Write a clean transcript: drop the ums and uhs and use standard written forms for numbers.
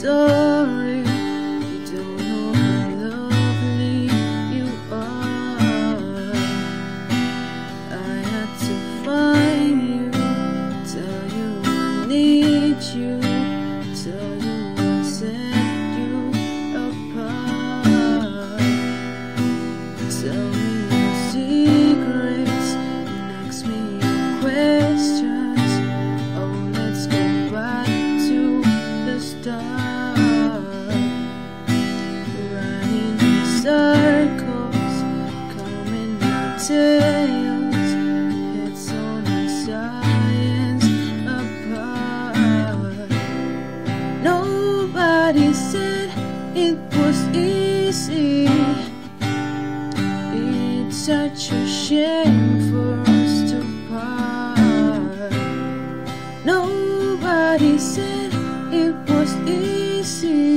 sorry. You don't know how lovely you are. I had to find you, tell you I need you, tell you I set you apart. Tell me your secrets and ask me your questions. Oh, let's go back to the start. Running in circles, coming in tails, heads on our sides apart. Nobody said it was easy. It's such a shame for us to part. Nobody said it was easy.